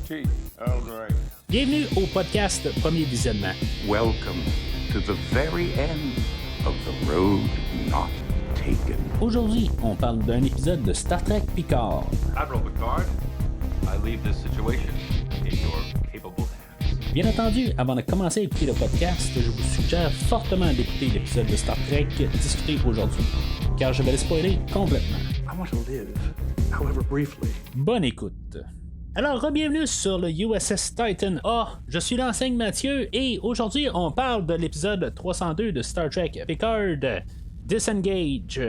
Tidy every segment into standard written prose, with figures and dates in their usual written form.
Tea, Earl Grey. Bienvenue au podcast Premier Visionnement. Welcome to the very end of the road not taken. Aujourd'hui, on parle d'un épisode de Star Trek Picard. Admiral Picard, I leave this situation in your capable hands. Bien entendu, avant de commencer à écouter le podcast, je vous suggère fortement d'écouter l'épisode de Star Trek discuté aujourd'hui, car je vais le spoiler complètement. I want to live, however briefly. Bonne écoute. Alors, bienvenue sur le USS Titan A. Je suis l'enseigne Mathieu et aujourd'hui, on parle de l'épisode 302 de Star Trek Picard, Disengage.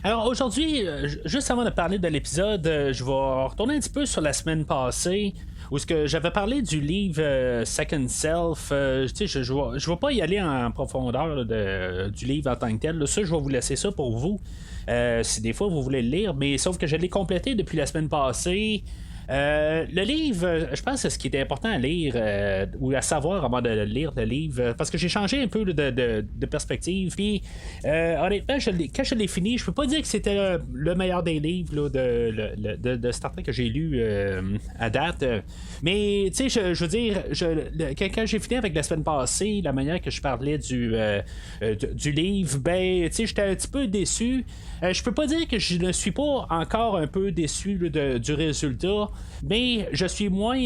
Alors aujourd'hui, juste avant de parler de l'épisode, je vais retourner un petit peu sur la semaine passée où ce que j'avais parlé du livre Second Self. Je vais pas y aller en profondeur du livre en tant que tel. Là, ça, je vais vous laisser ça pour vous. Si des fois vous voulez le lire, mais sauf que je l'ai complété depuis la semaine passée. Le livre, je pense que ce qui était important à lire ou à savoir avant de lire le livre, parce que j'ai changé un peu de perspective. Puis, honnêtement, quand je l'ai fini, je peux pas dire que c'était le meilleur des livres là, de Star Trek que j'ai lu à date. Mais, tu sais, je veux dire, quand j'ai fini avec la semaine passée, la manière que je parlais du livre, ben, tu sais, j'étais un petit peu déçu. Je peux pas dire que je ne suis pas encore un peu déçu du résultat, mais je suis moins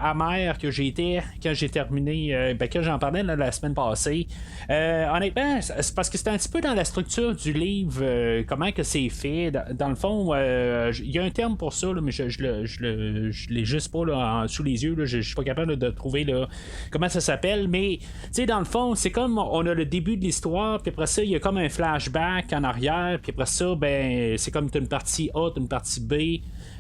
amer que j'ai été quand j'ai terminé, quand j'en parlais la semaine passée. Honnêtement, c'est parce que c'est un petit peu dans la structure du livre, comment que c'est fait. Dans le fond, il y a un terme pour ça, là, mais je l'ai juste pas là, sous les yeux. Là, je suis pas capable de trouver là, comment ça s'appelle, mais tu sais, dans le fond, c'est comme on a le début de l'histoire, puis après ça, il y a comme un flashback en arrière, puis après ça, ben, c'est comme une partie A, une partie B.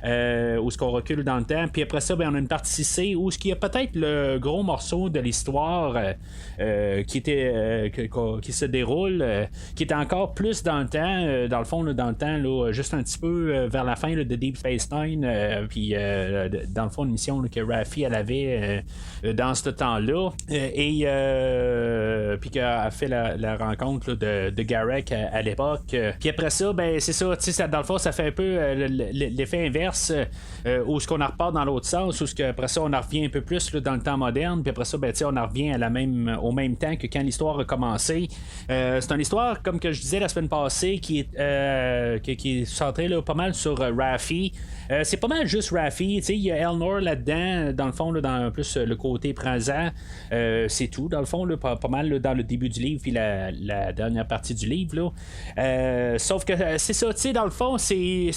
Où ce qu'on recule dans le temps, puis après ça, ben, on a une partie C où ce qu'il y a peut-être le gros morceau de l'histoire qui se déroule, qui est encore plus dans le temps, dans le fond, là, dans le temps, là, juste un petit peu vers la fin là, de Deep Space Nine, puis dans le fond, une mission là, que Raffi elle avait dans ce temps-là, et puis qu'elle a fait la rencontre là, de Garak à l'époque. Puis après ça, ben c'est ça, tu sais, dans le fond, ça fait un peu l'effet inverse. Où ce qu'on en repart dans l'autre sens, où ce que, après ça on en revient un peu plus là, dans le temps moderne, puis après ça ben, on en revient au même temps que quand l'histoire a commencé. C'est une histoire, comme que je disais la semaine passée, qui est centrée là, pas mal sur Raffi. C'est pas mal juste Raffi, il y a Elnor là-dedans, dans le fond, là, dans plus le côté présent. C'est tout, dans le fond, là, pas mal là, dans le début du livre, puis la dernière partie du livre. Là. Sauf que c'est ça, dans le fond, c'est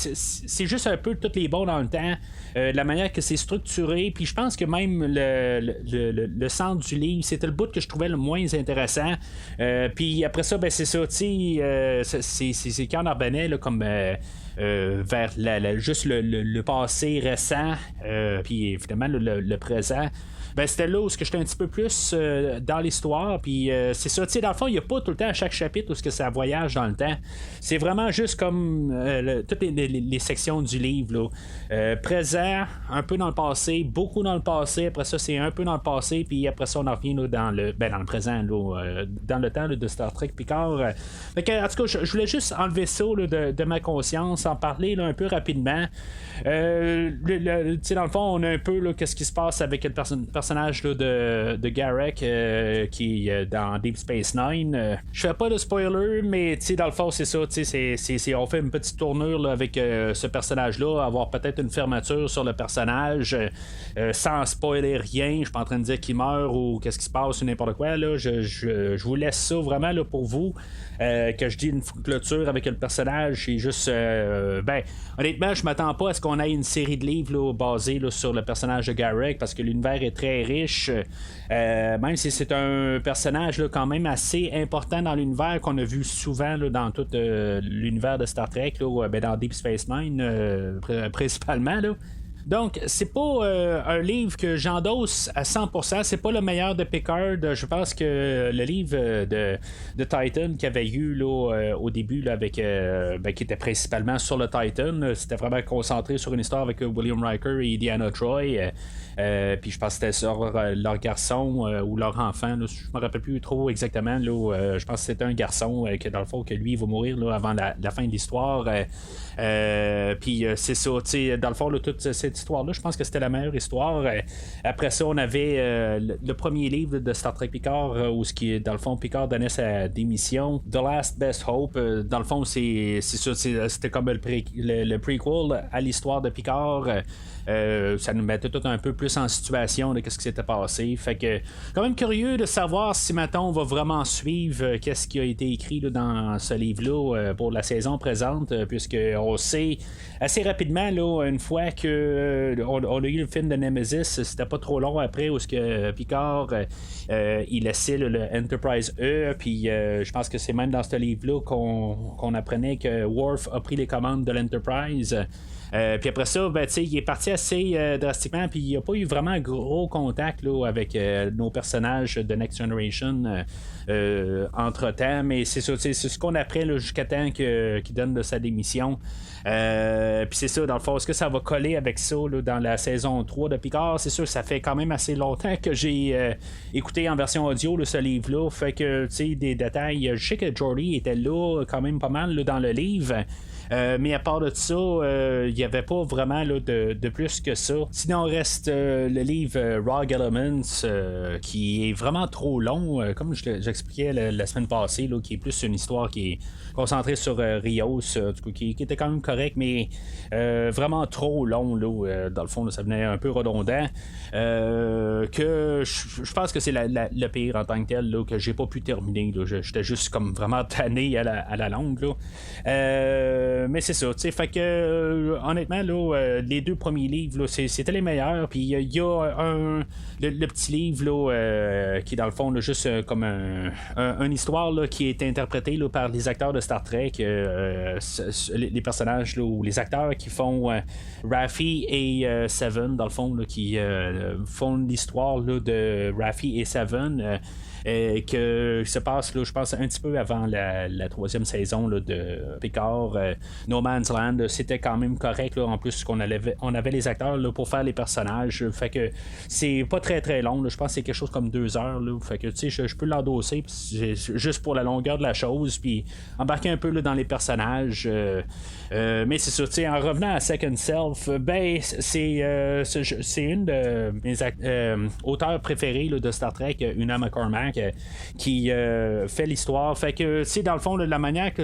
juste un peu tous les bons dans le temps, la manière que c'est structuré, puis je pense que même le centre du livre, c'était le bout que je trouvais le moins intéressant. Puis après ça, ben c'est ça, c'est quand on revenait là, comme vers juste le passé récent, puis évidemment le présent. Ben, c'était là où j'étais un petit peu plus dans l'histoire, puis c'est ça, tu sais, dans le fond, il n'y a pas tout le temps à chaque chapitre où ça voyage dans le temps. C'est vraiment juste comme toutes les sections du livre, là. Présent, un peu dans le passé, beaucoup dans le passé, après ça, c'est un peu dans le passé, puis après ça, on en revient là, dans le présent, là, dans le temps là, de Star Trek Picard. Fait que, en tout cas, je voulais juste enlever ça là, de ma conscience, en parler là, un peu rapidement. Tu sais, dans le fond, on a un peu là, qu'est-ce qui se passe avec le personnage là, de Garak qui est dans Deep Space Nine. Je fais pas de spoiler, mais dans le fond, c'est ça. On fait une petite tournure là, avec ce personnage-là, avoir peut-être une fermeture sur le personnage sans spoiler rien. Je suis pas en train de dire qu'il meurt ou qu'est-ce qui se passe ou n'importe quoi. Là. Je vous laisse ça vraiment là, pour vous. Que je dis une clôture avec le personnage, c'est juste honnêtement, je m'attends pas à ce qu'on ait une série de livres là, basés là, sur le personnage de Garak, parce que l'univers est très riche, même si c'est un personnage là, quand même assez important dans l'univers, qu'on a vu souvent là, dans tout l'univers de Star Trek là, dans Deep Space Nine principalement là. Donc, c'est pas un livre que j'endosse à 100%. C'est pas le meilleur de Picard. Je pense que le livre de Titan qu'il y avait eu là, au début là, avec qui était principalement sur le Titan, c'était vraiment concentré sur une histoire avec William Riker et Deanna Troi. Puis je pense que c'était sur leur garçon ou leur enfant. Là, je me rappelle plus trop exactement. Là, je pense que c'était un garçon que dans le fond que lui il va mourir là, avant la fin de l'histoire. Puis c'est ça, dans le fond, là, toute cette histoire-là, je pense que c'était la meilleure histoire. Après ça, on avait le premier livre de Star Trek Picard, où dans le fond, Picard donnait sa démission. The Last Best Hope, dans le fond, c'est ça, c'était comme le prequel à l'histoire de Picard. Ça nous mettait tout un peu plus en situation de qu'est-ce qui s'était passé. Fait que quand même curieux de savoir si maintenant on va vraiment suivre qu'est-ce qui a été écrit là, dans ce livre-là pour la saison présente, puisque on sait assez rapidement là, une fois que on a eu le film de Nemesis, c'était pas trop long après où ce que Picard il laissait le Enterprise E, puis je pense que c'est même dans ce livre-là qu'on apprenait que Worf a pris les commandes de l'Enterprise. Puis après ça, il est parti assez drastiquement, puis il n'y a pas eu vraiment un gros contact là, avec nos personnages de Next Generation entre-temps, mais c'est ça, c'est ce qu'on apprend là, jusqu'à temps qu'il donne de sa démission. Puis c'est ça, dans le fond, est-ce que ça va coller avec ça là, dans la saison 3 de Picard? C'est sûr, ça fait quand même assez longtemps que j'ai écouté en version audio là, ce livre-là, fait que, tu sais, des détails, je sais que Geordi était là quand même pas mal là, dans le livre. Mais à part de ça, il n'y avait pas vraiment là, de plus que ça. Sinon, reste le livre Rogue Elements, qui est vraiment trop long, comme j'expliquais la semaine passée, là, qui est plus une histoire qui est concentrée sur Rios, qui était quand même correct, mais vraiment trop long. Là, dans le fond, là, ça venait un peu redondant. Que je pense que c'est le pire en tant que tel, là, que j'ai pas pu terminer. Là. J'étais juste comme vraiment tanné à la longue. Là. Mais c'est ça, tu sais, fait que honnêtement, là, les 2 premiers livres, là, c'était les meilleurs. Puis il y a le petit livre là, qui est dans le fond là, juste comme une histoire là, qui est interprétée là, par les acteurs de Star Trek, les personnages là, ou les acteurs qui font Raffi et Seven, dans le fond, là, qui font l'histoire là, de Raffi et Seven. Que se passe, là, je pense, un petit peu avant la 3e saison là, de Picard. No Man's Land, c'était quand même correct. Là, en plus, on avait les acteurs là, pour faire les personnages. Fait que c'est pas très très long. Là, je pense que c'est quelque chose comme 2 heures. Là, fait que tu sais, je peux l'endosser juste pour la longueur de la chose. Puis embarquer un peu là, dans les personnages. Mais c'est ça, tu sais, en revenant à Second Self, ben c'est une de mes auteurs préférés là, de Star Trek, Una McCormack, qui fait l'histoire. Fait que, tu sais, dans le fond, la manière qui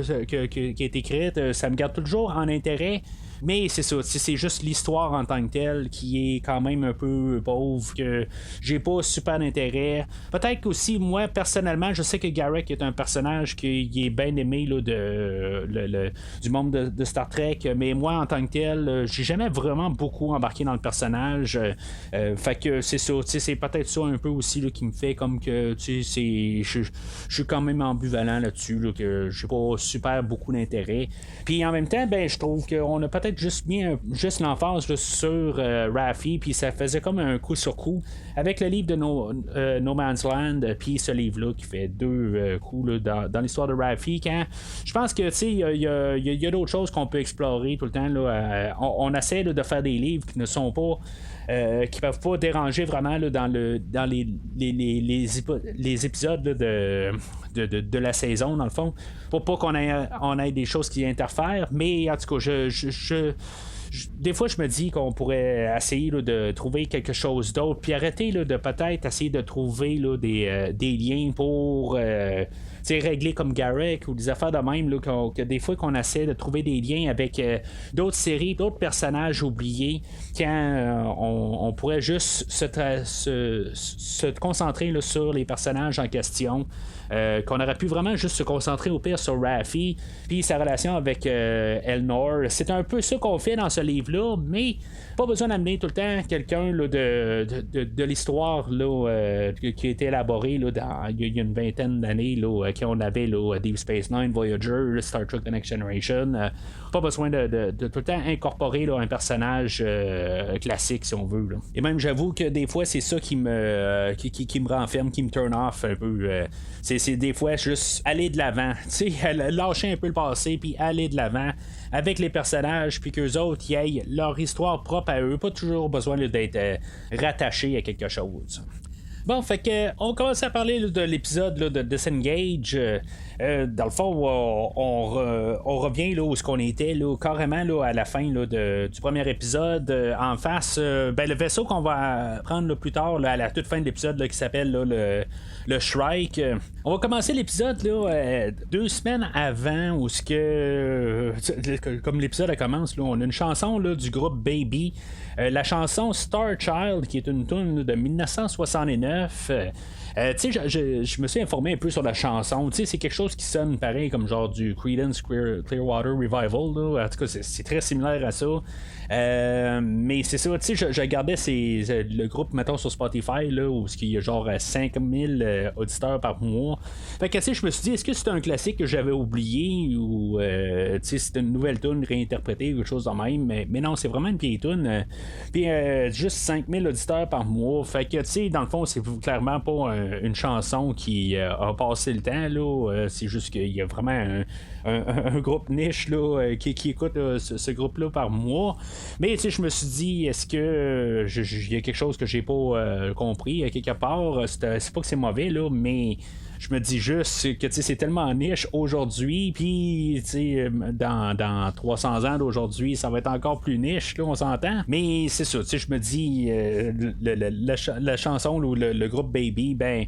est écrite, ça me garde toujours en intérêt. Mais c'est ça, c'est juste l'histoire en tant que telle qui est quand même un peu pauvre, que j'ai pas super d'intérêt. Peut-être qu'aussi, moi, personnellement, je sais que Garak est un personnage qui est bien aimé là, du monde de Star Trek, mais moi, en tant que tel, j'ai jamais vraiment beaucoup embarqué dans le personnage. Fait que c'est ça, c'est peut-être ça un peu aussi là, qui me fait comme que, tu sais, je suis quand même ambivalent là-dessus, là, que j'ai pas super beaucoup d'intérêt. Puis en même temps, ben, je trouve qu'on a peut-être juste mis juste l'emphase là, sur Raffi, puis ça faisait comme un coup sur coup avec le livre de No Man's Land, puis ce livre-là qui fait 2 coups là, dans l'histoire de Raffi. Quand je pense que tu sais, il y a d'autres choses qu'on peut explorer tout le temps. Là, on essaie là, de faire des livres qui ne sont pas qui peuvent pas déranger vraiment là, dans les épisodes là, de la saison, dans le fond, pour pas qu'on ait des choses qui interfèrent. Mais en tout cas, des fois, je me dis qu'on pourrait essayer là, de trouver quelque chose d'autre, puis arrêter là, de peut-être essayer de trouver là, des liens pour régler comme Garak ou des affaires de même, là, que des fois qu'on essaie de trouver des liens avec d'autres séries, d'autres personnages oubliés, quand on pourrait juste se concentrer là, sur les personnages en question. Qu'on aurait pu vraiment juste se concentrer au pire sur Raffi puis sa relation avec Elnor. C'est un peu ça qu'on fait dans ce livre-là, mais pas besoin d'amener tout le temps quelqu'un là, de l'histoire là, qui a été élaborée là, il y a une vingtaine d'années là, qu'on avait là, Deep Space Nine, Voyager, Star Trek The Next Generation. Pas besoin de tout le temps incorporer là, un personnage classique, si on veut. Là. Et même, j'avoue que des fois, c'est ça qui me renferme, qui me turn off un peu. C'est des fois juste aller de l'avant, lâcher un peu le passé, puis aller de l'avant avec les personnages, puis qu'eux autres y aient leur histoire propre à eux, pas toujours besoin là, d'être rattachés à quelque chose. Bon, fait que on commence à parler là, de l'épisode là, de Disengage. Dans le fond, on revient là où ce qu'on était là, carrément là, à la fin là, du premier épisode. En face, le vaisseau qu'on va prendre là, plus tard, là, à la toute fin de l'épisode là, qui s'appelle là, le Shrike. On va commencer l'épisode là, 2 semaines avant où ce que comme l'épisode commence, là, on a une chanson là, du groupe Baby. La chanson Star Child, qui est une tune de 1969. Tu sais, je me suis informé un peu sur la chanson. Tu sais, c'est quelque chose qui sonne pareil comme genre du Creedence Clearwater Revival. Là. En tout cas, c'est très similaire à ça. Mais c'est ça, tu sais, je regardais le groupe, mettons, sur Spotify, là, où il y a genre 5000 auditeurs par mois. Fait que, tu sais, je me suis dit, est-ce que c'est un classique que j'avais oublié ou, tu sais, c'est une nouvelle tune réinterprétée ou quelque chose de même. Mais non, c'est vraiment une vieille tune. Puis, juste 5000 auditeurs par mois. Fait que, tu sais, dans le fond, c'est clairement pas une chanson qui a passé le temps, là. C'est juste qu'il y a vraiment un groupe niche là, qui écoute ce groupe-là par mois. Mais tu sais, je me suis dit, est-ce que il y a quelque chose que j'ai pas compris à quelque part? C'est pas que c'est mauvais, là, mais je me dis juste que c'est tellement niche aujourd'hui, puis dans 300 ans d'aujourd'hui, ça va être encore plus niche, là, on s'entend. Mais c'est ça, je me dis, la chanson ou le groupe Baby, ben...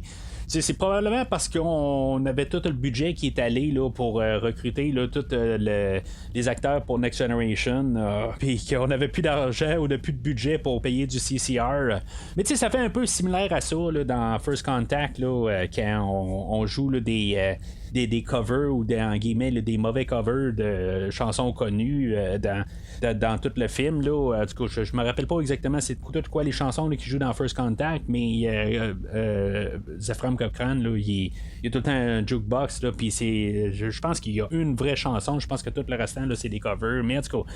c'est probablement parce qu'on avait tout le budget qui est allé là, pour recruter là, tous les acteurs pour Next Generation, puis qu'on n'avait plus d'argent ou plus de budget pour payer du CCR. Mais tu sais, ça fait un peu similaire à ça là, dans First Contact, là, quand on joue là, des covers ou en guillemets là, des mauvais covers de chansons connues dans tout le film là. Du coup, je me rappelle pas exactement c'est tout quoi les chansons là, qui jouent dans First Contact, mais Zefram Cochrane là, il y a tout le temps un jukebox là, puis je pense qu'il y a une vraie chanson. Je pense que tout le restant là, c'est des covers, mais en tout cas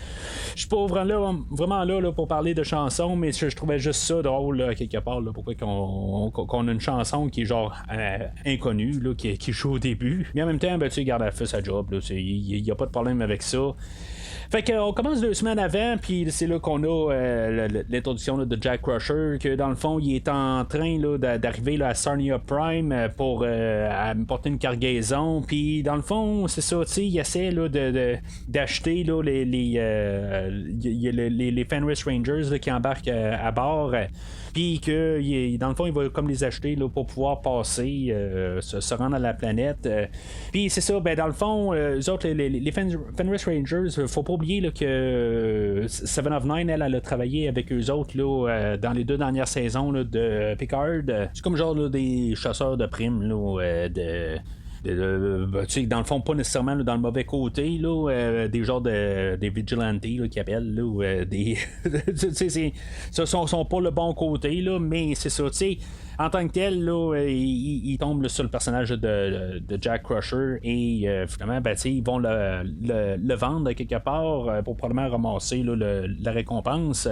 je suis pas vraiment là pour parler de chansons, mais je trouvais juste ça drôle là, quelque part là, pourquoi qu'on a une chanson qui est genre inconnue là, qui joue au début. Mais en même temps, tu garde elle fait sa job. Il n'y a pas de problème avec ça. Fait qu'on commence 2 semaines avant, puis c'est là qu'on a l'introduction là, de Jack Crusher, que dans le fond, il est en train là, d'arriver là, à Sarnia Prime pour apporter une cargaison. Puis dans le fond, c'est ça, tu sais, il essaie là, d'acheter là, les Fenris Rangers là, qui embarquent à bord. Puis que dans le fond, il va comme les acheter là, pour pouvoir passer, se rendre à la planète. Puis c'est ça, ben dans le fond, eux autres, les Fenris Rangers, faut pas oublier là, que Seven of Nine, elle a travaillé avec eux autres là, dans les 2 dernières saisons là, de Picard. C'est comme genre là, des chasseurs de primes là, tu sais, dans le fond, pas nécessairement là, dans le mauvais côté, là, des genres des vigilantes là, qui appellent, là, des. Tu sais, ça sont pas le bon côté, là, mais c'est ça, tu sais. En tant que tel, là, il tombe là, sur le personnage de Jack Crusher et finalement, ben, ils vont le vendre quelque part pour probablement ramasser là, la récompense.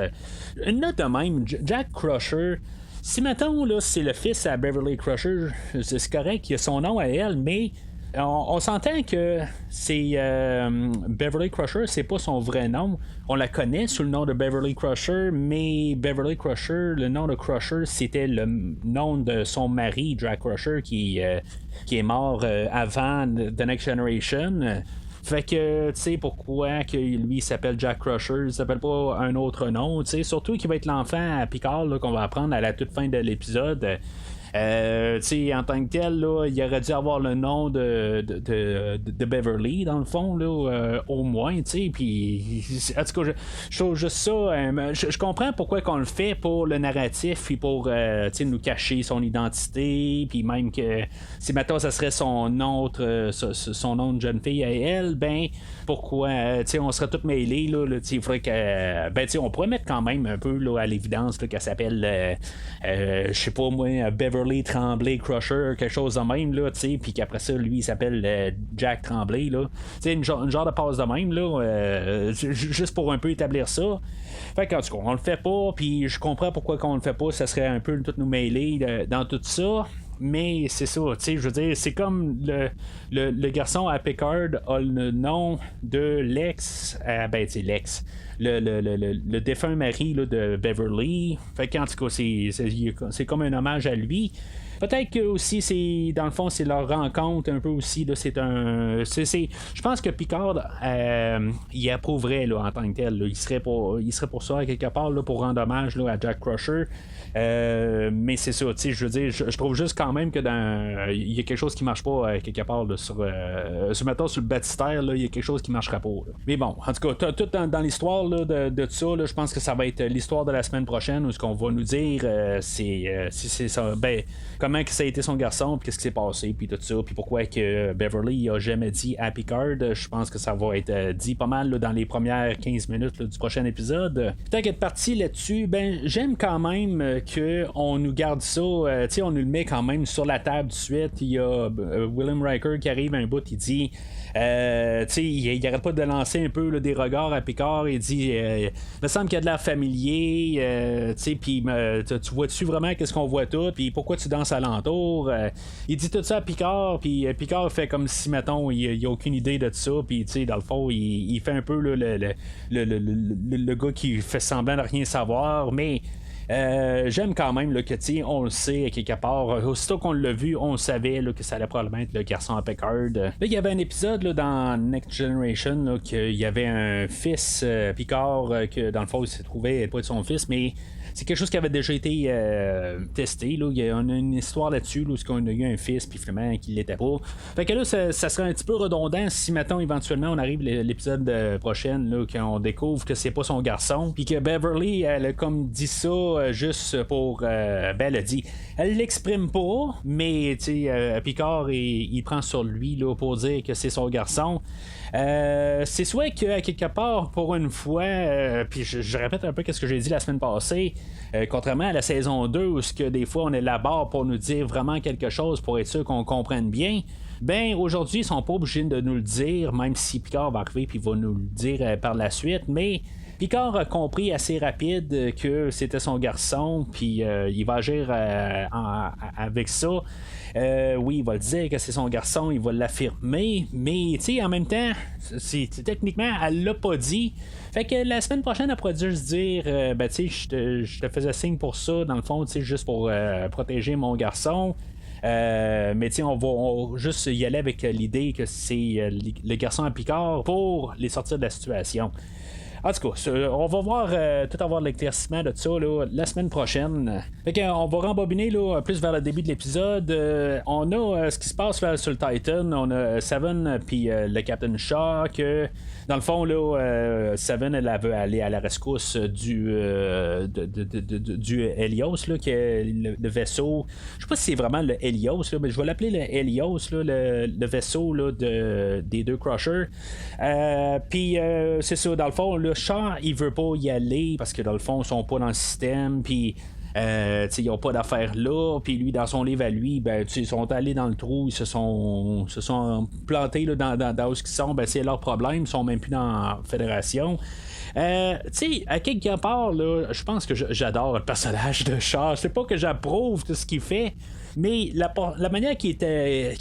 Une note de même, Jack Crusher. Si mettons là, c'est le fils à Beverly Crusher, c'est correct, il a son nom à elle, mais on s'entend que c'est Beverly Crusher, c'est pas son vrai nom. On la connaît sous le nom de Beverly Crusher, mais Beverly Crusher, le nom de Crusher, c'était le nom de son mari, Jack Crusher, qui est mort avant The Next Generation. Fait que, tu sais, pourquoi que lui il s'appelle Jack Crusher, il s'appelle pas un autre nom, tu sais, surtout qu'il va être l'enfant à Picard là, qu'on va apprendre à la toute fin de l'épisode. En tant que tel, là, il aurait dû avoir le nom de Beverly, dans le fond, là, au moins, puis en tout cas, je trouve juste ça, je comprends pourquoi qu'on le fait pour le narratif, puis pour nous cacher son identité, puis même que si maintenant ça serait son nom de jeune fille à elle, ben pourquoi on serait tous mêlés, là, il faudrait que on pourrait mettre quand même un peu là, à l'évidence là, qu'elle s'appelle je sais pas moi, Beverly Tremblay Crusher, quelque chose de même, là, puis qu'après ça, lui, il s'appelle Jack Tremblay, là. Une genre de passe de même, là, juste pour un peu établir ça. Fait qu'en tout cas, on le fait pas, puis je comprends pourquoi qu'on le fait pas, ça serait un peu tout nous mêler dans tout ça. Mais c'est ça, tu sais, je veux dire, c'est comme le garçon à Picard a le nom de l'ex, l'ex, le défunt mari là, de Beverly. Fait qu'en tout cas, c'est comme un hommage à lui. Peut-être que aussi c'est dans le fond c'est leur rencontre un peu aussi là, je pense que Picard il approuverait là, en tant que tel là. Il serait pour ça quelque part là, pour rendre hommage là, à Jack Crusher. Mais c'est ça, tu sais, je veux dire, je trouve juste quand même que il y a quelque chose qui marche pas quelque part là, sur le baptistère, il y a quelque chose qui marchera pas. Là. Mais bon, en tout cas, tout dans l'histoire là, de ça, là, je pense que ça va être l'histoire de la semaine prochaine où ce qu'on va nous dire, c'est ça, comment que ça a été son garçon, puis qu'est-ce qui s'est passé, puis tout ça, puis pourquoi que Beverly a jamais dit à Picard. Je pense que ça va être dit pas mal là, dans les premières 15 minutes là, du prochain épisode. Tant qu'être parti là-dessus, j'aime quand même qu'on nous garde ça, tu sais, on nous le met quand même sur la table tout de suite. Il y a William Riker qui arrive un bout, il dit tu sais, il arrête pas de lancer un peu là, des regards à Picard. Il dit il me semble qu'il y a de l'air familier, tu sais, puis tu vois-tu vraiment qu'est-ce qu'on voit tout, puis pourquoi tu danses alentour. Il dit tout ça à Picard, puis Picard fait comme si, mettons, il a aucune idée de ça, puis tu sais, dans le fond, il fait un peu là, le gars qui fait semblant de rien savoir, mais j'aime quand même là, que on le sait quelque part. Aussitôt qu'on l'a vu, on savait là, que ça allait probablement être le garçon à Picard. Là, il y avait un épisode là, dans Next Generation là, qu'il y avait un fils Picard que dans le fond il s'est trouvé pas être son fils, mais c'est quelque chose qui avait déjà été testé. Là. On a une histoire là-dessus où on a eu un fils, puis finalement, qu'il l'était pas. Fait que là, ça serait un petit peu redondant si, mettons, éventuellement, on arrive l'épisode prochain, là, qu'on découvre que c'est pas son garçon, puis que Beverly, elle a comme dit ça juste pour. Elle a dit. Elle l'exprime pas, mais, tu sais, Picard, il prend sur lui là, pour dire que c'est son garçon. C'est soit qu'à quelque part, pour une fois, puis je répète un peu ce que j'ai dit la semaine passée, contrairement à la saison 2 où ce que des fois on est là-bas pour nous dire vraiment quelque chose pour être sûr qu'on comprenne bien, aujourd'hui ils sont pas obligés de nous le dire, même si Picard va arriver puis va nous le dire par la suite, mais Picard a compris assez rapide que c'était son garçon, puis il va agir avec ça. Oui, il va le dire que c'est son garçon, il va l'affirmer, mais tu sais, en même temps, techniquement, elle l'a pas dit. Fait que la semaine prochaine, elle pourrait juste dire tu sais, je te faisais signe pour ça, dans le fond, tu sais, juste pour protéger mon garçon. Mais on va juste y aller avec l'idée que c'est le garçon à Picard pour les sortir de la situation. En tout cas, on va voir tout avoir l'éclaircissement de ça là, la semaine prochaine. Fait qu'on va rembobiner là, plus vers le début de l'épisode. On a ce qui se passe là, sur le Titan. On a Seven puis le Captain Shaw que dans le fond là, Seven elle veut aller à la rescousse du Helios là, qui est le vaisseau. Je sais pas si c'est vraiment le Helios là, mais je vais l'appeler le Helios là, le vaisseau là, des deux Crushers. Puis c'est ça, dans le fond là, Shaw il veut pas y aller parce que dans le fond ils sont pas dans le système, puis ils n'ont pas d'affaires là, puis lui dans son livre à lui, ils sont allés dans le trou, ils se sont plantés là, dans où ils sont, c'est leur problème, ils sont même plus dans la fédération. À quelque part là, je pense que j'adore le personnage de Shaw. C'est pas que j'approuve tout ce qu'il fait, mais la manière qui était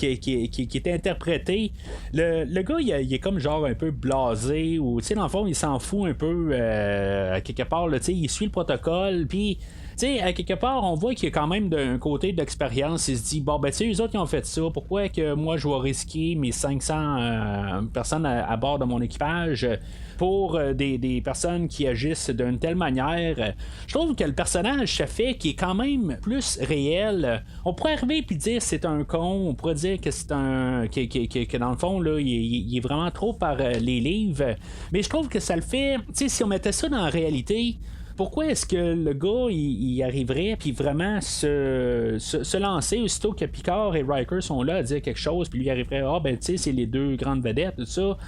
interprétée, le gars il est comme genre un peu blasé, ou dans le fond il s'en fout un peu à quelque part là, il suit le protocole, puis à quelque part, on voit qu'il y a quand même d'un côté d'expérience. Il se dit, eux autres, ils ont fait ça. Pourquoi que moi, je vais risquer mes 500 personnes à bord de mon équipage pour des personnes qui agissent d'une telle manière? Je trouve que le personnage, ça fait qu'il est quand même plus réel. On pourrait arriver et dire c'est un con. On pourrait dire que c'est un... que dans le fond, là, il est vraiment trop par les livres. Mais je trouve que ça le fait... si on mettait ça dans la réalité... Pourquoi est-ce que le gars il arriverait puis vraiment se lancer aussitôt que Picard et Riker sont là à dire quelque chose, puis lui arriverait c'est les deux grandes vedettes, tout ça.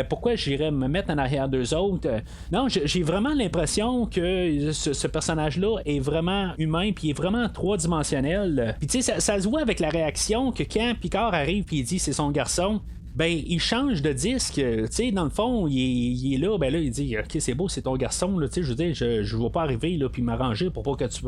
Pourquoi j'irais me mettre en arrière d'eux autres? Non, j'ai vraiment l'impression que ce personnage-là est vraiment humain, puis il est vraiment trois-dimensionnel. Puis ça se voit avec la réaction que quand Picard arrive puis il dit c'est son garçon, ben il change de disque. Tu sais, dans le fond, il est là, ben là, il dit ok, c'est beau, c'est ton garçon, là, tu sais, je veux dire, je vais pas arriver là, puis m'arranger pour pas que tu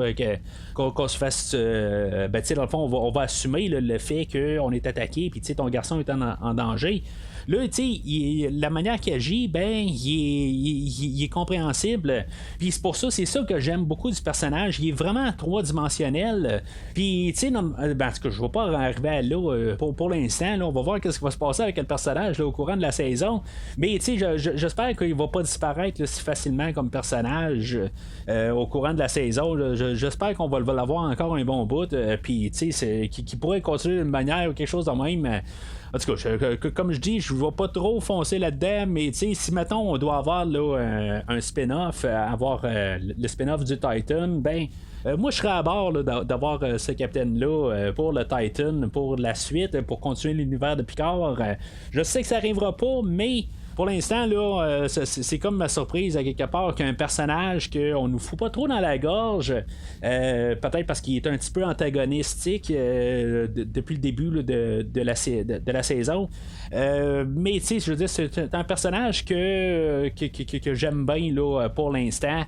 qu'on se fasse. Ben tu sais, dans le fond, on va assumer là, le fait qu'on est attaqué, puis tu sais, ton garçon est en danger. Là, tu sais, la manière qu'il agit, ben, il est compréhensible. Puis c'est pour ça, c'est ça que j'aime beaucoup du personnage. Il est vraiment trois-dimensionnel. Puis, tu sais, ben, en tout cas, je ne vais pas arriver à là pour l'instant. Là, on va voir ce qui va se passer avec le personnage là, au courant de la saison. Mais, tu sais, j'espère qu'il ne va pas disparaître là, si facilement comme personnage au courant de la saison. Là. J'espère qu'on va l'avoir encore un bon bout. Puis, tu sais, qui pourrait continuer d'une manière ou quelque chose de même. En tout cas, comme je dis, je ne vais pas trop foncer là-dedans, mais si mettons on doit avoir là, un spin-off, avoir le spin-off du Titan, ben moi je serais à bord là, d'avoir ce capitaine-là pour le Titan, pour la suite, pour continuer l'univers de Picard. Je sais que ça arrivera pas, mais pour l'instant, là, c'est comme ma surprise à quelque part qu'un personnage qu'on nous fout pas trop dans la gorge, peut-être parce qu'il est un petit peu antagonistique depuis le début là, de la saison. Mais tu sais, je veux dire, c'est un personnage que j'aime bien là, pour l'instant.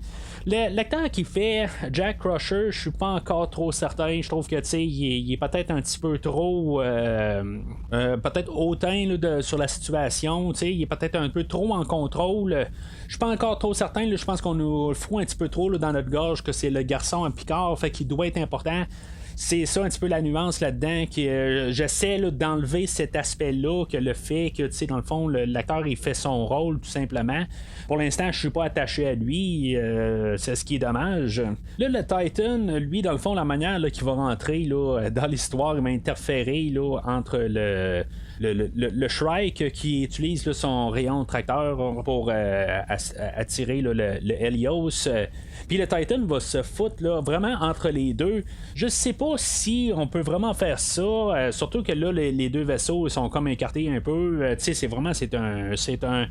L'acteur qui fait Jack Crusher, je suis pas encore trop certain. Je trouve que tu sais, il est peut-être un petit peu trop peut-être hautain là, sur la situation. Tu sais, il est peut-être un peu trop en contrôle. Je suis pas encore trop certain. Là, je pense qu'on nous le fout un petit peu trop là, dans notre gorge que c'est le garçon à Picard, fait qu'il doit être important. C'est ça un petit peu la nuance là-dedans que j'essaie là, d'enlever cet aspect-là, que le fait que, tu sais, dans le fond, l'acteur il fait son rôle tout simplement. Pour l'instant, je suis pas attaché à lui, c'est ce qui est dommage. Là, le Titan, lui, dans le fond, la manière là, qu'il va rentrer là, dans l'histoire, il va interférer là, entre le Shrike qui utilise là, son rayon tracteur pour attirer là, le Helios. Puis le Titan va se foutre là, vraiment entre les deux. Je sais pas si on peut vraiment faire ça, surtout que là les deux vaisseaux sont comme écartés un peu. Tu sais, c'est un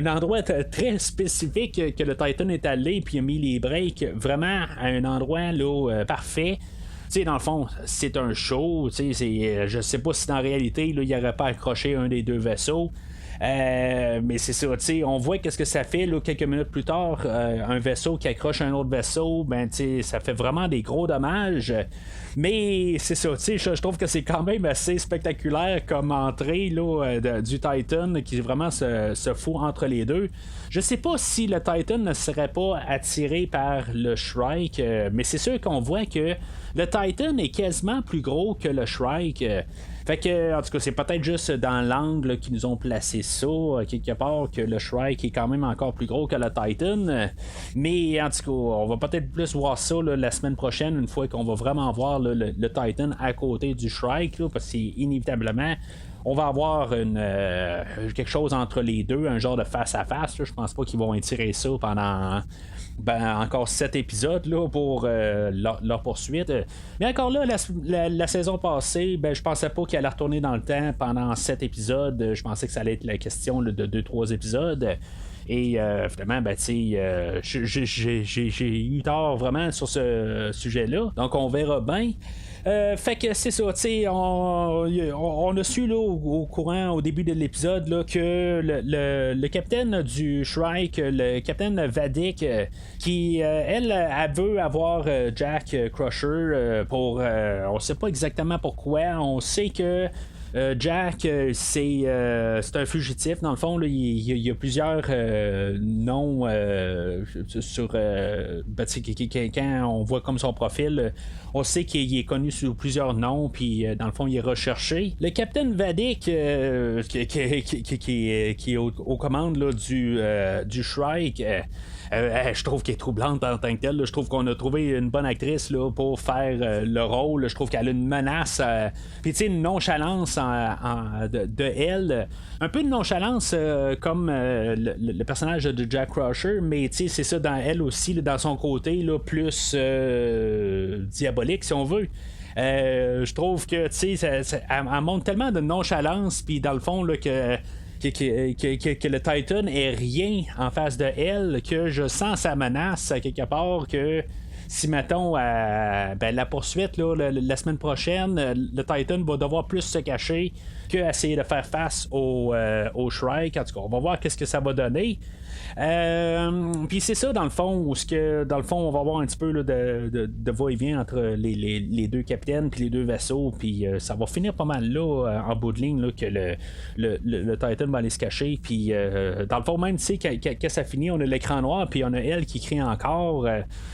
endroit très spécifique que le Titan est allé puis a mis les breaks vraiment à un endroit là, parfait. Tu sais, dans le fond, c'est un show. Je sais pas si dans la réalité, là, il n'aurait pas accroché un des deux vaisseaux. Mais c'est ça, tu sais, on voit qu'est-ce que ça fait là, quelques minutes plus tard, un vaisseau qui accroche un autre vaisseau, ben tu sais, ça fait vraiment des gros dommages. Mais c'est ça, tu sais, je trouve que c'est quand même assez spectaculaire comme entrée là, du Titan qui vraiment se fout entre les deux. Je sais pas si le Titan ne serait pas attiré par le Shrike, mais c'est sûr qu'on voit que le Titan est quasiment plus gros que le Shrike. Fait que, en tout cas, c'est peut-être juste dans l'angle qu'ils nous ont placé ça, quelque part, que le Shrike est quand même encore plus gros que le Titan. Mais, en tout cas, on va peut-être plus voir ça là, la semaine prochaine, une fois qu'on va vraiment voir là, le Titan à côté du Shrike, là, parce que c'est inévitablement on va avoir quelque chose entre les deux, un genre de face-à-face. Je pense pas qu'ils vont étirer ça pendant encore 7 épisodes là, pour leur poursuite. Mais encore là, la saison passée, je pensais pas qu'elle allait retourner dans le temps pendant 7 épisodes. Je pensais que ça allait être la question là, de 2-3 épisodes. Et finalement, j'ai eu tort vraiment sur ce sujet-là. Donc on verra bien. Fait que c'est ça, tu sais, on a su là, au courant, au début de l'épisode, là, que le capitaine du Shrike, le capitaine Vadik, qui, elle veut avoir Jack Crusher pour... on sait pas exactement pourquoi, on sait que... Jack, c'est un fugitif. Dans le fond, là, il y a plusieurs noms sur. Quand on voit comme son profil, on sait qu'il est connu sous plusieurs noms, puis dans le fond, il est recherché. Le capitaine Vadik, qui est aux commandes là, du Shrike. Je trouve qu'elle est troublante en tant que telle. Là. Je trouve qu'on a trouvé une bonne actrice là, pour faire le rôle. Je trouve qu'elle a une menace, puis tu sais, une nonchalance de elle. Un peu de nonchalance comme le personnage de Jack Crusher, mais tu sais, c'est ça dans elle aussi, là, dans son côté, là, plus diabolique, si on veut. Je trouve que tu sais, elle montre tellement de nonchalance, puis dans le fond, là, que le Titan est rien en face de elle, que je sens sa menace à quelque part, que si mettons la poursuite là, la semaine prochaine, le Titan va devoir plus se cacher qu'essayer de faire face au Shrike. En tout cas, on va voir qu'est-ce que ça va donner. Puis c'est ça dans le fond où dans le fond on va avoir un petit peu là, de va-et-vient entre les deux capitaines puis les deux vaisseaux, puis ça va finir pas mal là en bout de ligne là, que le Titan va aller se cacher, puis dans le fond même tu sais quand ça finit on a l'écran noir puis on a elle qui crie encore.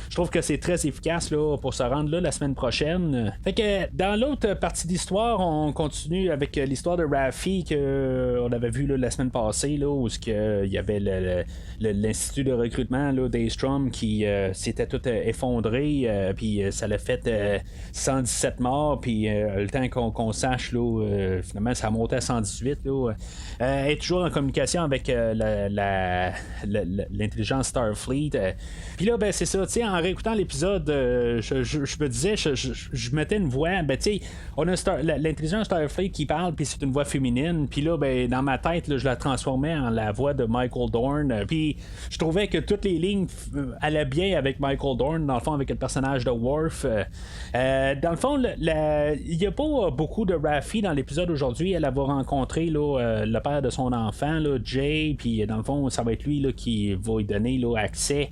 Je trouve que c'est très efficace là, pour se rendre là la semaine prochaine. Fait que dans l'autre partie de l'histoire on continue avec l'histoire de Raffi qu'on avait vu là, la semaine passée là, où il y avait l'institut de recrutement là, d'Aystrom qui s'était tout effondré, puis ça l'a fait 117 morts, puis le temps qu'on sache là, finalement ça a monté à 118 là. Elle est toujours en communication avec l'intelligence Starfleet, puis là ben c'est ça, tu sais, en réécoutant l'épisode je me disais je mettais une voix, ben tu sais on a l'intelligence Starfleet qui parle, puis c'est une voix féminine, puis là ben dans ma tête là, je la transformais en la voix de Michael Dorn, puis je trouvais que toutes les lignes allaient bien avec Michael Dorn, dans le fond avec le personnage de Worf. Dans le fond il n'y a pas beaucoup de Raffi dans l'épisode aujourd'hui. Elle va rencontrer là, le père de son enfant là, Jay, puis dans le fond ça va être lui là, qui va lui donner là, accès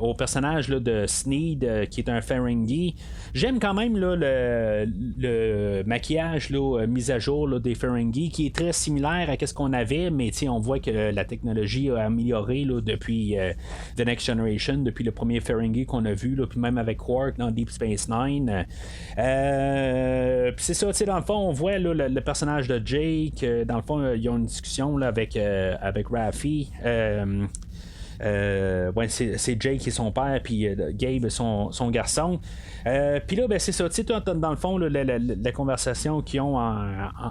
au personnage là, de Sneed qui est un Ferengi. J'aime quand même là, le maquillage là, mis à jour là, des Ferengi qui est très similaire à ce qu'on avait, mais on voit que la technologie a amélioré là, depuis The Next Generation, depuis le premier Ferengi qu'on a vu, là, puis même avec Quark dans Deep Space Nine. Puis c'est ça, dans le fond on voit là, le personnage de Jake, dans le fond ils ont une discussion là, avec Raffi. Ouais, c'est Jake qui est son père, puis Gabe son garçon. Puis là, ben, c'est ça, tu sais, dans le fond, là, la conversation qu'ils ont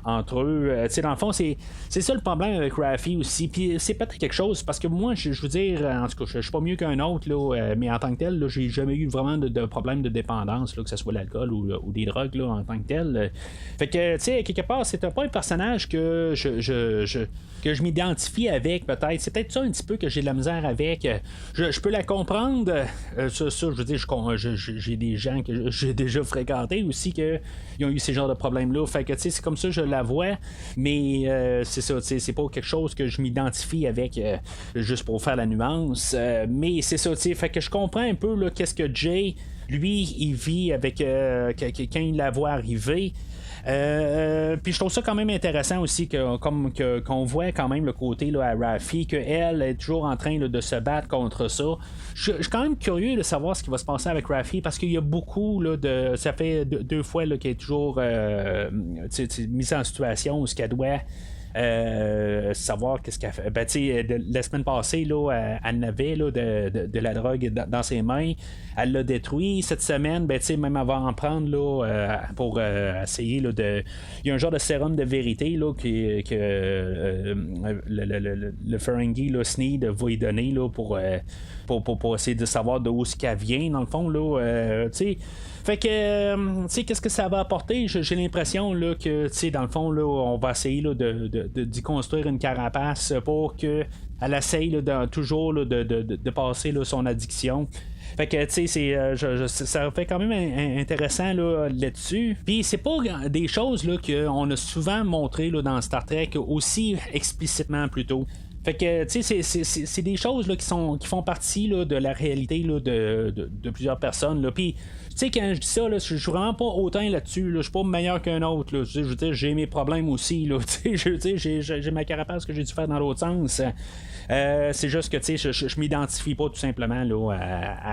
entre eux, tu sais, dans le fond, c'est ça le problème avec Raffi aussi. Puis c'est peut-être quelque chose, parce que moi, je veux dire, en tout cas, je suis pas mieux qu'un autre, là, mais en tant que tel, là, j'ai jamais eu vraiment de problème de dépendance, là, que ce soit l'alcool ou des drogues, là, en tant que tel. Fait que, tu sais, quelque part, c'est pas un personnage que je m'identifie avec, peut-être. C'est peut-être ça un petit peu que j'ai de la misère avec. Je peux la comprendre. Ça, je veux dire, j'ai des gens que j'ai déjà fréquentés aussi qui ont eu ces genres de problèmes-là. Fait que, tu sais, c'est comme ça que je la vois. Mais c'est ça, tu sais, c'est pas quelque chose que je m'identifie avec juste pour faire la nuance. Mais c'est ça, tu sais, fait que je comprends un peu là, qu'est-ce que Jay, lui, il vit avec quand il la voit arriver. Puis je trouve ça quand même intéressant aussi qu'on voit quand même le côté là, à Raffi, qu'elle est toujours en train là, de se battre contre ça. Je suis quand même curieux de savoir ce qui va se passer avec Raffi, parce qu'il y a beaucoup là, ça fait deux fois là, qu'elle est toujours mise en situation où ce qu'elle doit savoir qu'est-ce qu'elle fait. Ben, la semaine passée, là, elle avait là, de la drogue dans ses mains. Elle l'a détruit. Cette semaine, ben, même avant d'en prendre là, pour essayer là, il y a un genre de sérum de vérité là, que le Ferengi là, Sneed va y donner là, pour essayer de savoir d'où ce qu'elle vient, dans le fond. Là, fait que, tu sais, qu'est-ce que ça va apporter? J'ai l'impression là, que, tu sais, dans le fond, là, on va essayer là, d'y construire une carapace pour qu'elle essaye là, toujours là, de passer là, son addiction. Fait que, tu sais, ça fait quand même intéressant là-dessus. Puis c'est pas des choses là, qu'on a souvent montré là, dans Star Trek aussi explicitement plutôt. Fait que, tu sais, c'est des choses là, qui font partie là, de la réalité là, de plusieurs personnes. Là. Puis, tu sais, quand je dis ça, là, je suis vraiment pas hautain là-dessus. Là. Je suis pas meilleur qu'un autre. Là. Je veux dire, j'ai mes problèmes aussi. Là. Je veux dire, j'ai ma carapace que j'ai dû faire dans l'autre sens. C'est juste que, tu sais, je m'identifie pas tout simplement là,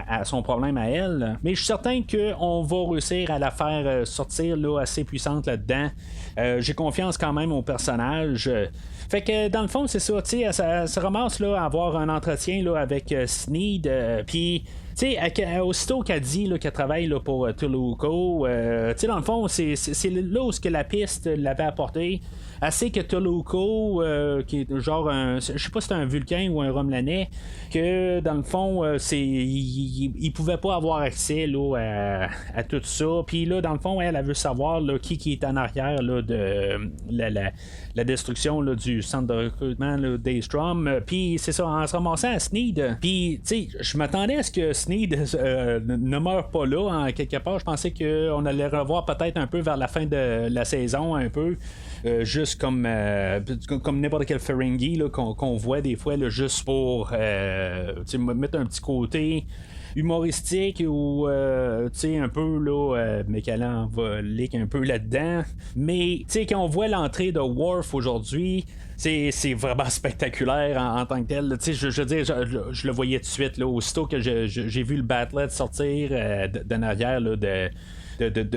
à son problème à elle. Mais je suis certain qu'on va réussir à la faire sortir là, assez puissante là-dedans. J'ai confiance quand même au personnage. Fait que dans le fond, c'est ça, tu sais, ça se ramasse là, à avoir un entretien là, avec Sneed, puis tu sais, aussitôt qu'elle dit là, qu'elle travaille là, pour Toluco, tu sais, dans le fond, c'est là où la piste l'avait apporté. Elle sait que Toluco, qui est genre je sais pas si c'est un Vulcain ou un Romulanais, que dans le fond, il pouvait pas avoir accès là, à tout ça. Puis là, dans le fond, elle veut savoir là, qui est en arrière là, de la destruction là, du centre de recrutement d'Aystrom. Puis c'est ça, en se ramassant à Sneed. Puis, tu sais, je m'attendais à ce que Sneed ne meurt pas là, en quelque part. Je pensais qu'on allait revoir peut-être un peu vers la fin de la saison, un peu. Juste comme n'importe quel Ferengi là, qu'on voit des fois là, juste pour mettre un petit côté humoristique ou un peu là, Mécalan va leak un peu là-dedans. Mais quand on voit l'entrée de Worf aujourd'hui, c'est vraiment spectaculaire en tant que tel. Je veux dire, je le voyais tout de suite là, aussitôt que j'ai vu le Batlet sortir de arrière là,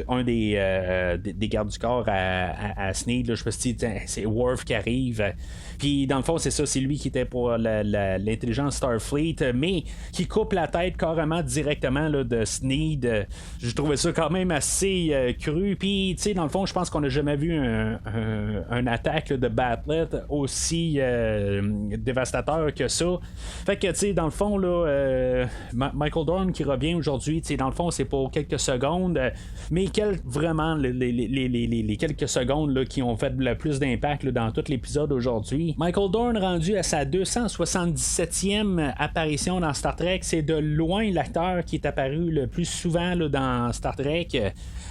un des gardes du corps à Sneed. Là, je me suis dit, c'est Worf qui arrive. Puis dans le fond, c'est ça, c'est lui qui était pour l'intelligence Starfleet, mais qui coupe la tête carrément directement là, de Sneed. Je trouvais ça quand même assez cru. Puis, tu sais, dans le fond, je pense qu'on n'a jamais vu un attaque là, de Batlet aussi dévastateur que ça. Fait que, tu sais, dans le fond, là, Michael Dorn qui revient aujourd'hui, tu sais, dans le fond, c'est pour quelques secondes, mais vraiment les quelques secondes là, qui ont fait le plus d'impact là, dans tout l'épisode aujourd'hui. Michael Dorn, rendu à sa 277e apparition dans Star Trek, c'est de loin l'acteur qui est apparu le plus souvent là, dans Star Trek. Puis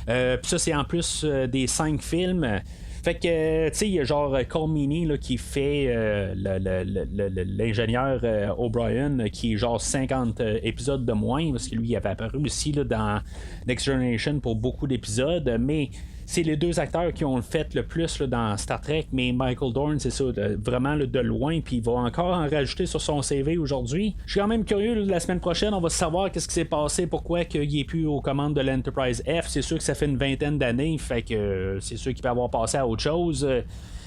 ça, c'est en plus des 5 films. Fait que, tu sais, il y a genre Cole Meany là, qui fait l'ingénieur O'Brien, qui est genre 50 épisodes de moins, parce que lui, il avait apparu aussi là, dans Next Generation pour beaucoup d'épisodes, mais c'est les deux acteurs qui ont le fait le plus là, dans Star Trek, mais Michael Dorn, c'est ça, vraiment là, de loin, puis il va encore en rajouter sur son CV aujourd'hui. Je suis quand même curieux, là, la semaine prochaine, on va savoir qu'est-ce qui s'est passé, pourquoi il est plus aux commandes de l'Enterprise F. C'est sûr que ça fait une vingtaine d'années, fait que c'est sûr qu'il peut avoir passé à autre chose.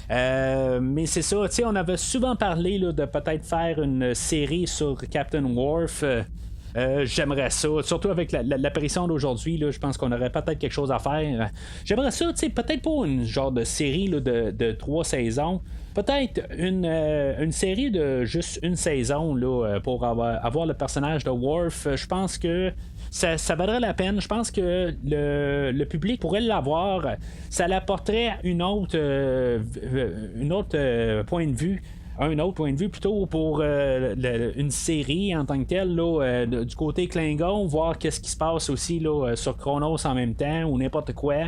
Mais c'est ça, tu sais, on avait souvent parlé là, de peut-être faire une série sur Captain Worf. J'aimerais ça, surtout avec l'apparition d'aujourd'hui, là, je pense qu'on aurait peut-être quelque chose à faire. J'aimerais ça, tu sais, peut-être pour une genre de série là, de 3 saisons. Peut-être une série de juste une saison là, pour avoir le personnage de Worf. Je pense que ça vaudrait la peine. Je pense que le public pourrait l'avoir. Ça l'apporterait une autre point de vue. Un autre point de vue plutôt pour une série en tant que telle là, du côté Klingon, voir qu'est-ce qui se passe aussi là, sur Chronos en même temps ou n'importe quoi.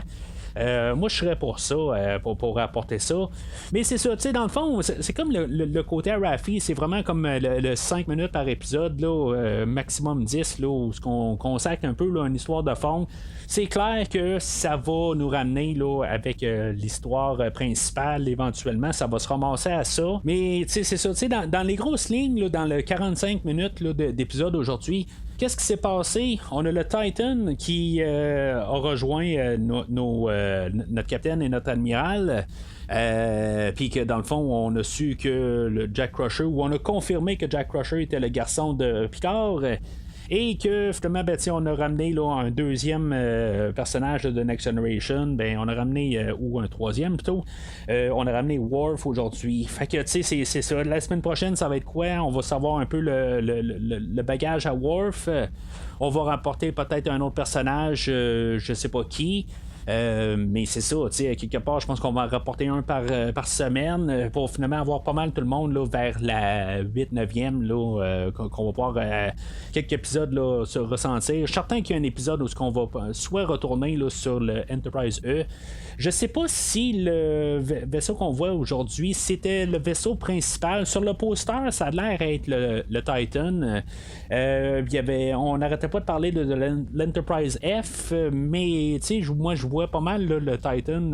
Moi je serais pour ça, pour apporter ça. Mais c'est ça, tu sais, dans le fond, c'est comme le côté Raffi, c'est vraiment comme le 5 minutes par épisode, là, maximum 10, là, où on consacre un peu là, une histoire de fond. C'est clair que ça va nous ramener là, avec l'histoire principale éventuellement, ça va se ramasser à ça. Mais c'est ça, dans les grosses lignes, là, dans le 45 minutes là, d'épisode aujourd'hui, qu'est-ce qui s'est passé? On a le Titan qui a rejoint notre capitaine et notre admiral. Puis que dans le fond, on a su que le Jack Crusher, ou on a confirmé que Jack Crusher était le garçon de Picard. Et que finalement, on a ramené là, un deuxième personnage de Next Generation, on a ramené, ou un troisième plutôt, on a ramené Worf aujourd'hui. Fait que tu sais, c'est ça. La semaine prochaine, ça va être quoi? On va savoir un peu le bagage à Worf. On va rapporter peut-être un autre personnage, je sais pas qui. Mais c'est ça, tu sais, quelque part, je pense qu'on va en rapporter un par semaine pour finalement avoir pas mal tout le monde là, vers la 8-9e là, qu'on va pouvoir quelques épisodes là, se ressentir. Je suis certain qu'il y a un épisode où on va soit retourner là, sur le Enterprise E. Je sais pas si le vaisseau qu'on voit aujourd'hui c'était le vaisseau principal. Sur le poster, ça a l'air être le Titan. On n'arrêtait pas de parler de l'Enterprise F, mais moi je vois pas mal là, le Titan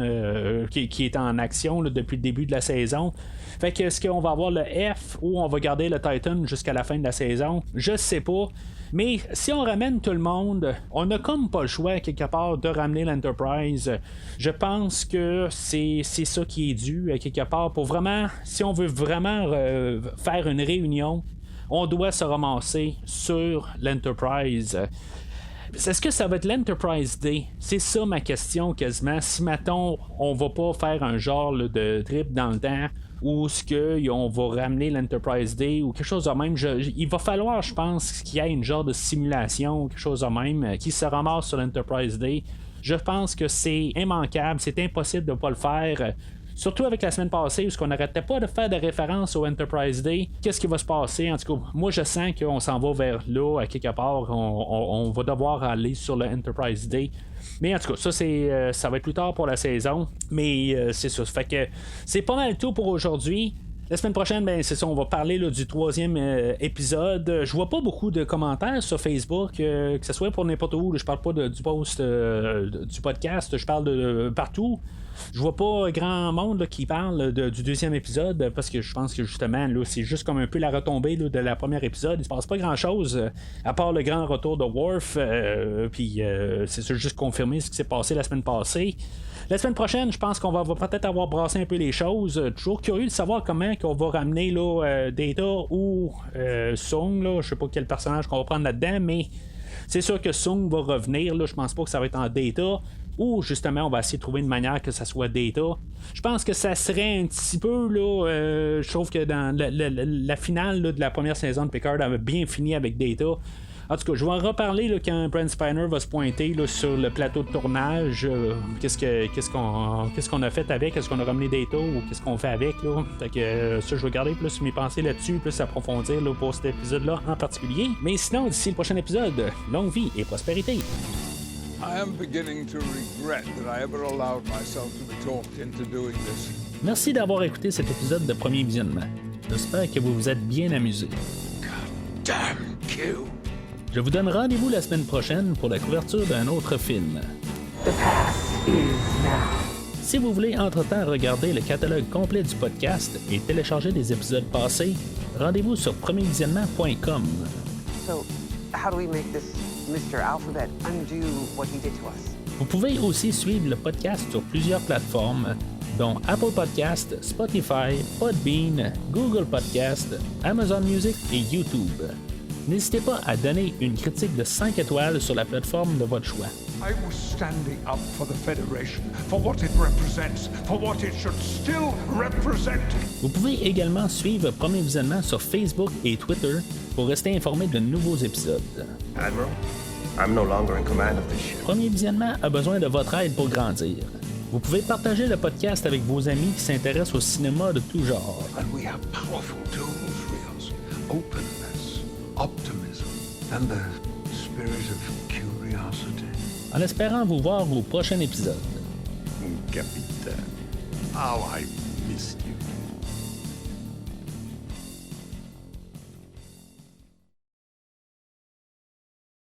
qui est en action là, depuis le début de la saison. Fait que est-ce qu'on va avoir le F ou on va garder le Titan jusqu'à la fin de la saison? Je sais pas. Mais si on ramène tout le monde, on n'a comme pas le choix quelque part de ramener l'Enterprise. Je pense que c'est ça qui est dû quelque part pour vraiment, si on veut vraiment faire une réunion, on doit se ramasser sur l'Enterprise. Est-ce que ça va être l'Enterprise Day? C'est ça ma question quasiment. Si mettons, on va pas faire un genre là, de trip dans le temps ou est-ce qu'on va ramener l'Enterprise Day ou quelque chose de même. Il va falloir, je pense, qu'il y ait une genre de simulation ou quelque chose de même qui se ramasse sur l'Enterprise Day. Je pense que c'est immanquable, c'est impossible de ne pas le faire. Surtout avec la semaine passée, où on n'arrêtait pas de faire des références au Enterprise Day. Qu'est-ce qui va se passer? En tout cas, moi, je sens qu'on s'en va vers là, à quelque part. On va devoir aller sur le Enterprise Day. Mais en tout cas, ça va être plus tard pour la saison. Mais c'est ça. Fait que c'est pas mal tout pour aujourd'hui. La semaine prochaine, ben, c'est ça, on va parler là, du 3e épisode. Je vois pas beaucoup de commentaires sur Facebook, que ce soit pour n'importe où. Là, je parle pas du post du podcast, je parle de partout. Je vois pas grand monde là, qui parle du 2e épisode parce que je pense que justement là, c'est juste comme un peu la retombée là, de la première épisode. Il se passe pas grand chose à part le grand retour de Worf. Puis c'est ça, juste confirmer ce qui s'est passé la semaine passée. La semaine prochaine, je pense qu'on va peut-être avoir brassé un peu les choses. Toujours curieux de savoir comment qu'on va ramener là, Data ou Sung. Là. Je sais pas quel personnage qu'on va prendre là-dedans, mais c'est sûr que Sung va revenir. Là. Je pense pas que ça va être en Data. Ou justement, on va essayer de trouver une manière que ça soit Data. Je pense que ça serait un petit peu là. Je trouve que dans la finale là, de la première saison de Picard avait bien fini avec Data. En tout cas, je vais en reparler là, quand Brent Spiner va se pointer là, sur le plateau de tournage. Qu'est-ce qu'on a fait avec? Est-ce qu'on a ramené Data ou qu'est-ce qu'on fait avec? Là? Fait que ça, je vais garder plus mes pensées là-dessus, plus approfondir là, pour cet épisode-là en particulier. Mais sinon, d'ici le prochain épisode, longue vie et prospérité. I am beginning to regret that I ever allowed myself to be talked into doing this. Merci d'avoir écouté cet épisode de Premier Visionnement. J'espère que vous vous êtes bien amusés. Damn Q! Je vous donne rendez-vous la semaine prochaine pour la couverture d'un autre film. The past is now. Si vous voulez entre-temps regarder le catalogue complet du podcast et télécharger des épisodes passés, rendez-vous sur premiervisionnement.com. So, how do we make this Mr. Alphabet undo what he did to us? Vous pouvez aussi suivre le podcast sur plusieurs plateformes, dont Apple Podcast, Spotify, Podbean, Google Podcast, Amazon Music et YouTube. N'hésitez pas à donner une critique de 5 étoiles sur la plateforme de votre choix. I was standing up for the Federation, for what it represents, for what it should still represent. Vous pouvez également suivre Premier Visionnement sur Facebook et Twitter pour rester informé de nouveaux épisodes. Admiral, I'm no longer in command of this ship. Premier Visionnement a besoin de votre aide pour grandir. Vous pouvez partager le podcast avec vos amis qui s'intéressent au cinéma de tout genre. And we have powerful tools, Rios. Openness, optimism, and the spirit of curiosity. En espérant vous voir au prochain épisode. Capitaine, how I missed you.